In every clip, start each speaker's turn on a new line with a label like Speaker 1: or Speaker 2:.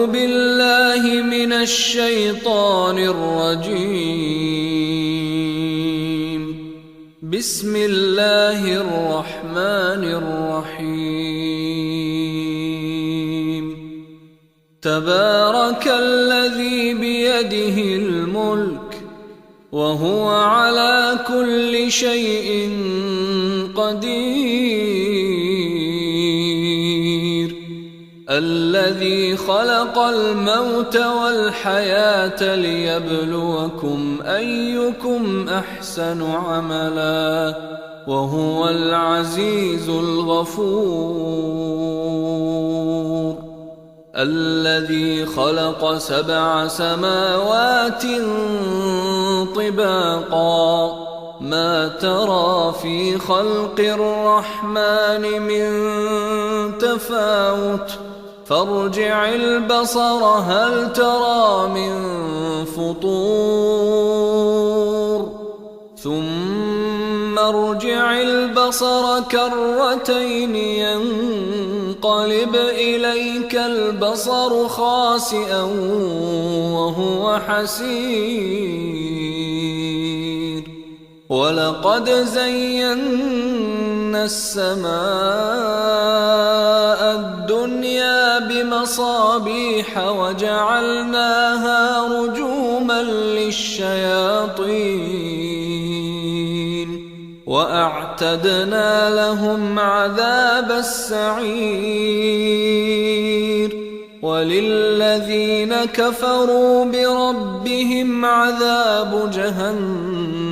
Speaker 1: أعوذ بالله من الشيطان الرجيم. بسم الله الرحمن الرحيم. تبارك الذي بيده الملك وهو على كل شيء قدير. الذي خلق الموت والحياة ليبلوكم أيكم أحسن عملا وهو العزيز الغفور. الذي خلق 7 سماوات طباقا ما ترى في خلق الرحمن من تفاوت فارجع البصر هل ترى من فطور ثم ارجع البصر كرتين ينقلب إليك البصر خاسئا وهو حسير. ولقد زينا السماء الدنيا بمصابيح وجعلناها رجوما للشياطين وأعتدنا لهم عذاب السعير. وللذين كفروا بربهم عذاب جهنم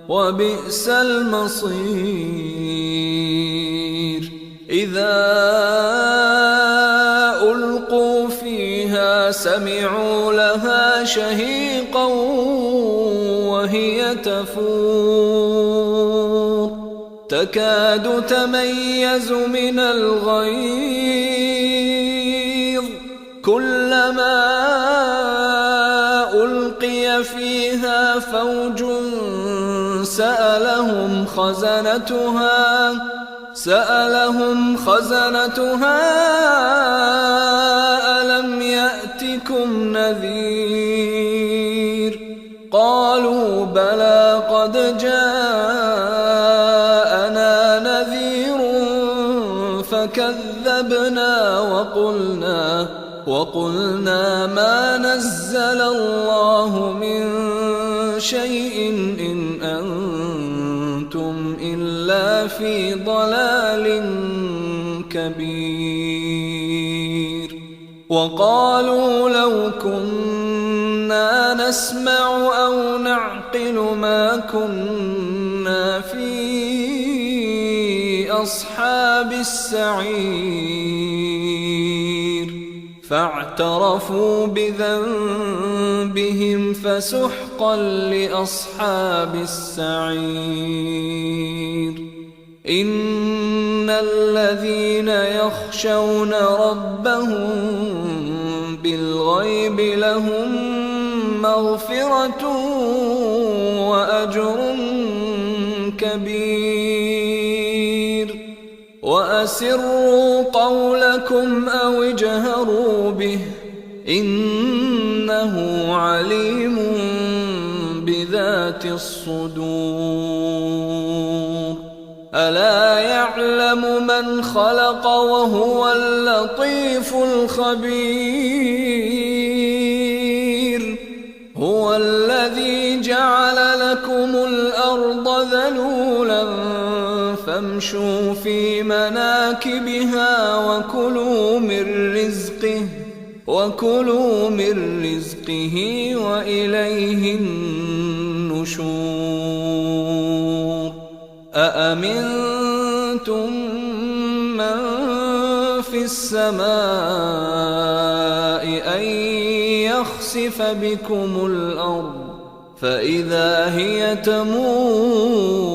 Speaker 1: وبئس المصير. إذا ألقوا فيها سمعوا لها شهيقا وهي تفور تكاد تميز من الغيظ كلما ألقي فيها فوج سألهم خزنتها ألم يأتكم نذير قالوا بلى قد جاءنا نذير فكذبنا وقلنا ما نزل الله من شيء إن أنتم إلا في ضلال كبير. وقالوا لو كنا نسمع أو نعقل ما كنا في أصحاب السعير فاعترفوا بذنبهم فسحقا لأصحاب السعير. إن الذين يخشون ربهم بالغيب لهم مغفرة وأجر كبير. وأسروا قولكم أو اجهروا به إنه عليم بذات الصدور. ألا يعلم من خلق وهو اللطيف الخبير. هو الذي جعل لكم الأرض ذلولا فامشوا في مناكبها وكلوا من رزقه وإليه النشور. أأمنتم من في السماء أن يخسف بكم الأرض فإذا هي تمور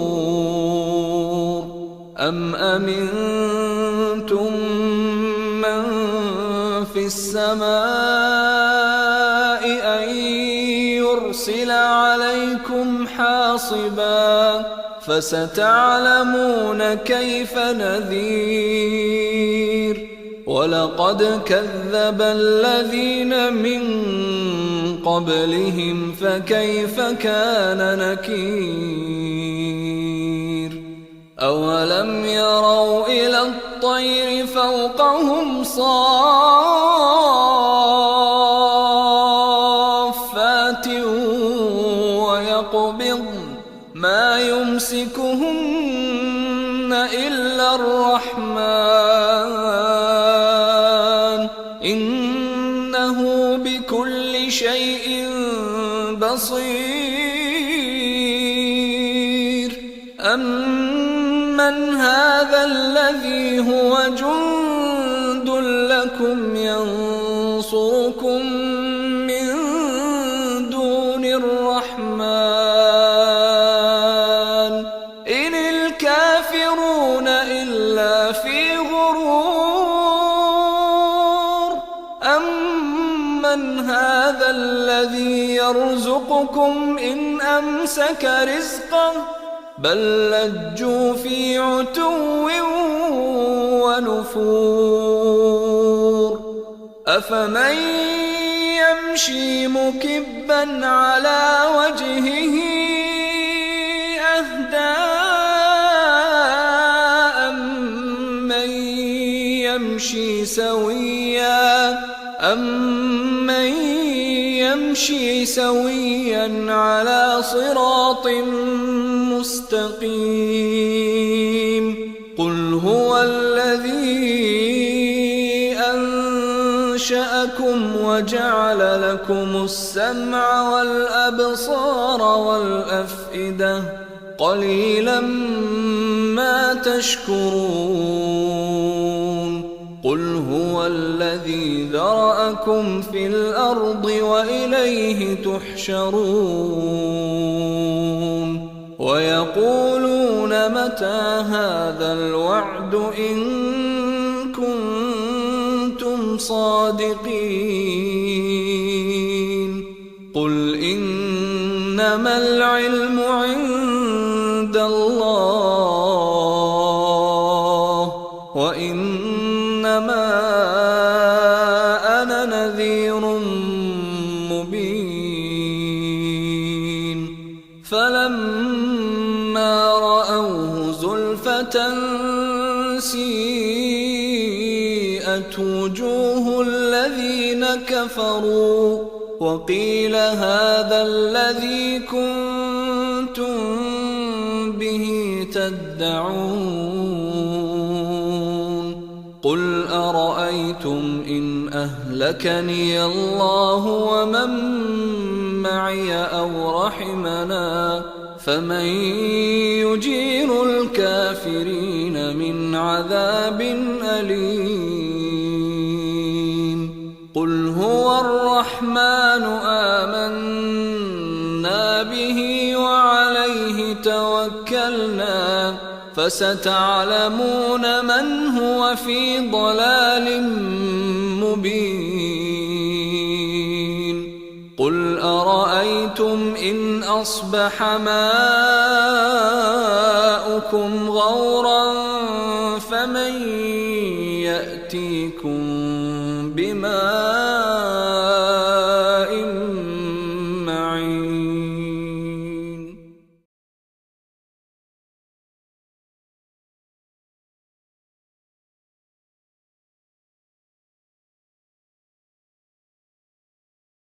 Speaker 1: أم أمنتم من في السماء أن يرسل عليكم حاصبا فستعلمون كيف نذير. ولقد كذب الذين من قبلهم فكيف كان نكير أولم يروا إلى الطير فوقهم صافات ويقبضن ما يمسكهن إلا الرحمن إنه بكل شيء بصير أمن هذا الذي هو جند لكم ينصركم من دون الرحمن إن الكافرون إلا في غرور أمن هذا الذي يرزقكم إن أمسك رزقه بل لجوا في عتو ونفور أفمن يمشي مكبا على وجهه أهدى أمن يمشي سويا على صراط مستقيم قل هو الذي أنشأكم وجعل لكم السمع والأبصار والأفئدة قليلا ما تشكرون قل هو الذي ذرأكم في الأرض وإليه تحشرون ويقولون متى هذا الوعد إن كنتم صادقين قل إنما العلم عند الله وإنما أنا نذير مبين فلما رأوه زلفة سيئت وجوه الذين كفروا وقيل هذا الذي كنتم به تدعون قل أرأيتم إن أهلكني الله ومن معي أو رحمنا فمن يجير الكافرين من عذاب أليم قل هو الرحمن آمنا به وعليه توكلنا فستعلمون من هو في ضلال مبين قل أرأيتم إن أصبح ماؤكم غورا فمن يأتيكم بماء